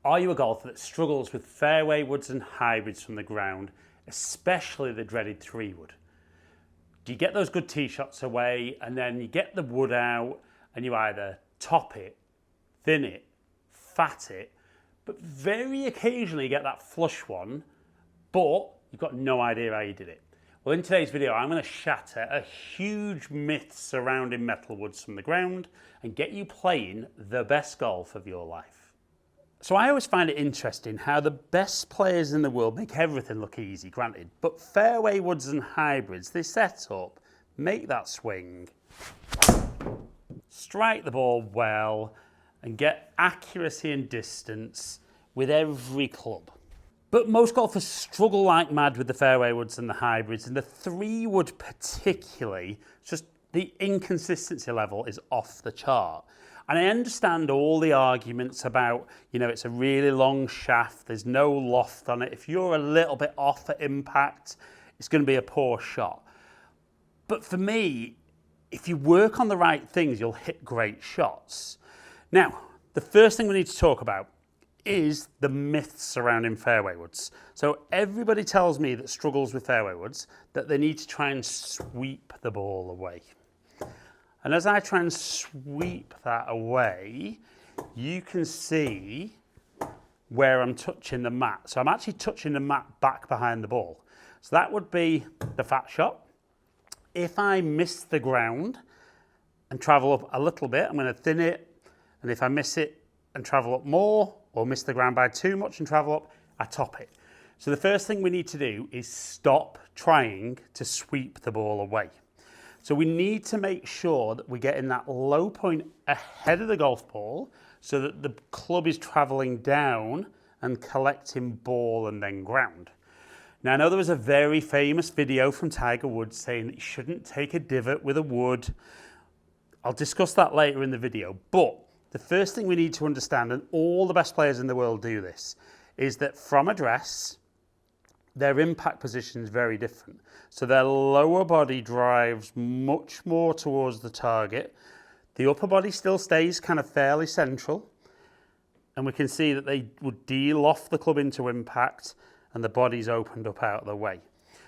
Are you a golfer that struggles with fairway woods and hybrids from the ground, especially the dreaded 3-wood? Do you get those good tee shots away and then you get the wood out and you either top it, thin it, fat it, but very occasionally you get that flush one, but you've got no idea how you did it? Well, in today's video, I'm going to shatter a huge myth surrounding metal woods from the ground and get you playing the best golf of your life. So I always find it interesting how the best players in the world make everything look easy, granted, but fairway woods and hybrids, they set up, make that swing, strike the ball well, and get accuracy and distance with every club. But most golfers struggle like mad with the fairway woods and the hybrids, and the 3-wood particularly, just the inconsistency level is off the chart. And I understand all the arguments about, it's a really long shaft, there's no loft on it. If you're a little bit off at impact, it's going to be a poor shot. But for me, if you work on the right things, you'll hit great shots. Now, the first thing we need to talk about is the myths surrounding fairway woods. So everybody tells me that struggles with fairway woods that they need to try and sweep the ball away. And as I try and sweep that away, you can see where I'm touching the mat. So I'm actually touching the mat back behind the ball. So that would be the fat shot. If I miss the ground and travel up a little bit, I'm going to thin it. And if I miss it and travel up more, or miss the ground by too much and travel up, I top it. So the first thing we need to do is stop trying to sweep the ball away. So we need to make sure that we're getting that low point ahead of the golf ball so that the club is traveling down and collecting ball and then ground. Now I know there was a very famous video from Tiger Woods saying that you shouldn't take a divot with a wood. I'll discuss that later in the video, but the first thing we need to understand, and all the best players in the world do this, is that from address, their impact position is very different. So their lower body drives much more towards the target. The upper body still stays kind of fairly central. And we can see that they would deal off the club into impact and the body's opened up out of the way.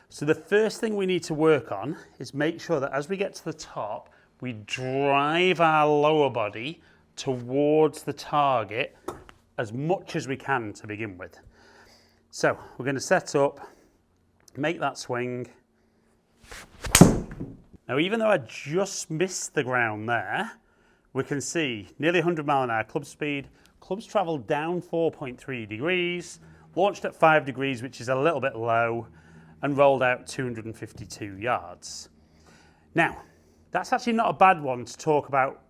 So the first thing we need to work on is make sure that as we get to the top, we drive our lower body towards the target as much as we can to begin with. So we're going to set up, make that swing. Now, even though I just missed the ground there, we can see nearly 100 mile an hour club speed. Clubs traveled down 4.3 degrees, launched at 5 degrees, which is a little bit low, and rolled out 252 yards. Now, that's actually not a bad one to talk about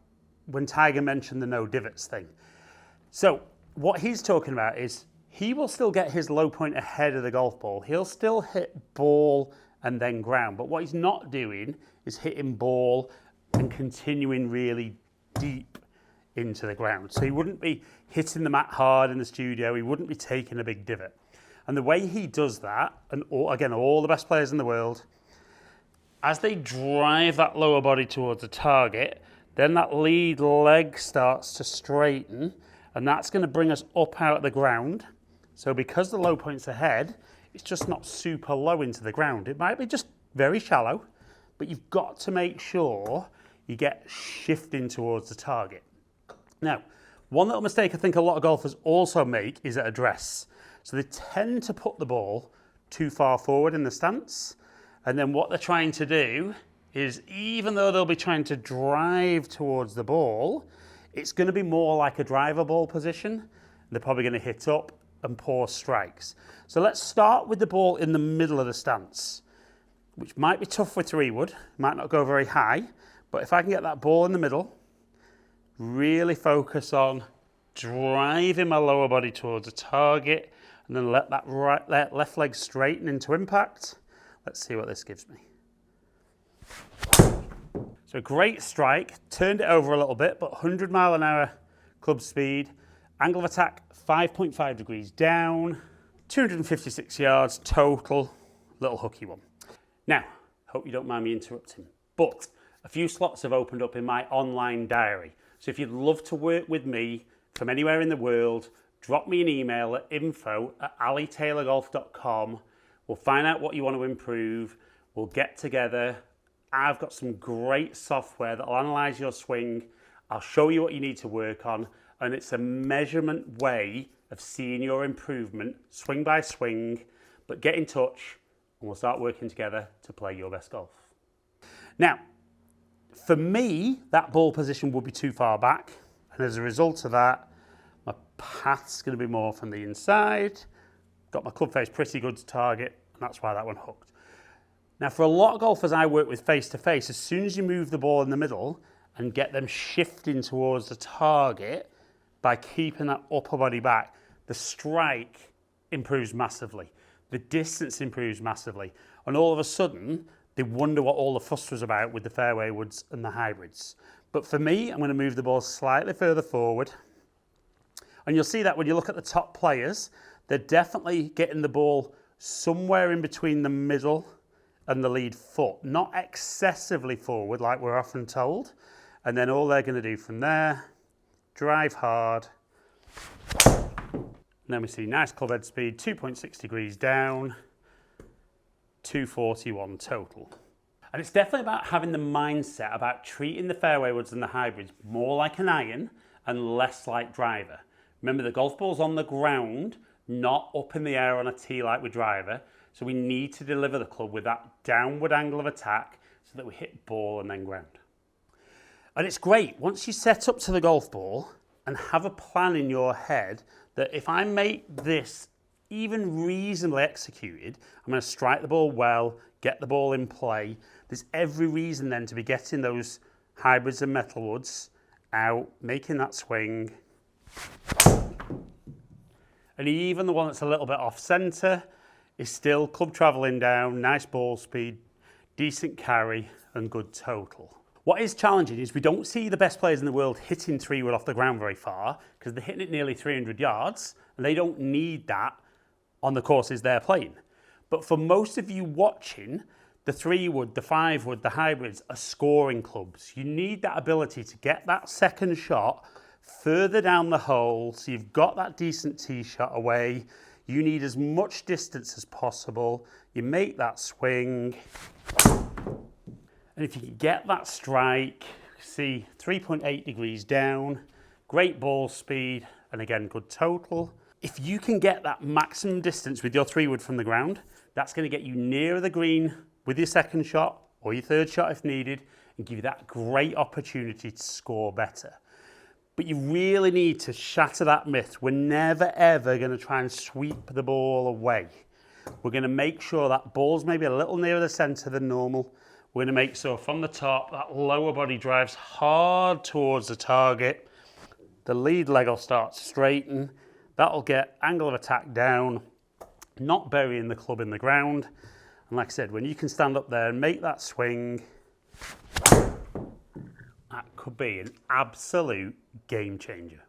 when Tiger mentioned the no divots thing. So what he's talking about is he will still get his low point ahead of the golf ball. He'll still hit ball and then ground. But what he's not doing is hitting ball and continuing really deep into the ground. So he wouldn't be hitting the mat hard in the studio. He wouldn't be taking a big divot. And the way he does that, and again, all the best players in the world, as they drive that lower body towards the target, then that lead leg starts to straighten, and that's going to bring us up out of the ground. So because the low point's ahead, it's just not super low into the ground. It might be just very shallow, but you've got to make sure you get shifting towards the target. Now, one little mistake I think a lot of golfers also make is at address. So they tend to put the ball too far forward in the stance, and then what they're trying to do is, even though they'll be trying to drive towards the ball, it's going to be more like a driver ball position. They're probably going to hit up and poor strikes. So let's start with the ball in the middle of the stance, which might be tough with 3-wood, might not go very high, but if I can get that ball in the middle, really focus on driving my lower body towards the target, and then let that left leg straighten into impact. Let's see what this gives me. So great strike, turned it over a little bit, but 100 mile an hour club speed, angle of attack 5.5 degrees down, 256 yards total, little hooky one. Now, hope you don't mind me interrupting, but a few slots have opened up in my online diary. So if you'd love to work with me from anywhere in the world, drop me an email at info@alitaylorgolf.com. We'll find out what you want to improve. We'll get together. I've got some great software that will analyse your swing. I'll show you what you need to work on, and it's a measurement way of seeing your improvement, swing by swing. But get in touch and we'll start working together to play your best golf. Now, for me, that ball position would be too far back, and as a result of that, my path's going to be more from the inside. Got my club face pretty good to target, and that's why that one hooked. Now, for a lot of golfers I work with face to face, as soon as you move the ball in the middle and get them shifting towards the target by keeping that upper body back, the strike improves massively. The distance improves massively. And all of a sudden, they wonder what all the fuss was about with the fairway woods and the hybrids. But for me, I'm going to move the ball slightly further forward. And you'll see that when you look at the top players, they're definitely getting the ball somewhere in between the middle and the lead foot, not excessively forward like we're often told. And then all they're going to do from there, drive hard. And then we see nice club head speed, 2.6 degrees down, 241 total. And it's definitely about having the mindset about treating the fairway woods and the hybrids more like an iron and less like driver. Remember, the golf ball's on the ground, not up in the air on a tee like with driver. So we need to deliver the club with that downward angle of attack so that we hit ball and then ground. And it's great, once you set up to the golf ball and have a plan in your head that if I make this even reasonably executed, I'm going to strike the ball well, get the ball in play. There's every reason then to be getting those hybrids and metalwoods out, making that swing. And even the one that's a little bit off centre is still club travelling down, nice ball speed, decent carry and good total. What is challenging is we don't see the best players in the world hitting 3-wood off the ground very far because they're hitting it nearly 300 yards and they don't need that on the courses they're playing. But for most of you watching, the 3-wood, the 5-wood, the hybrids are scoring clubs. You need that ability to get that second shot further down the hole so you've got that decent tee shot away. You need as much distance as possible. You make that swing. And if you can get that strike, see 3.8 degrees down, great ball speed, and again, good total. If you can get that maximum distance with your 3-wood from the ground, that's going to get you nearer the green with your second shot or your third shot if needed, and give you that great opportunity to score better. But you really need to shatter that myth. We're never ever going to try and sweep the ball away. We're going to make sure that ball's maybe a little nearer the centre than normal. We're going to make sure from the top that lower body drives hard towards the target. The lead leg will start to straighten. That'll get angle of attack down, not burying the club in the ground. And like I said, when you can stand up there and make that swing, that could be an absolute game changer.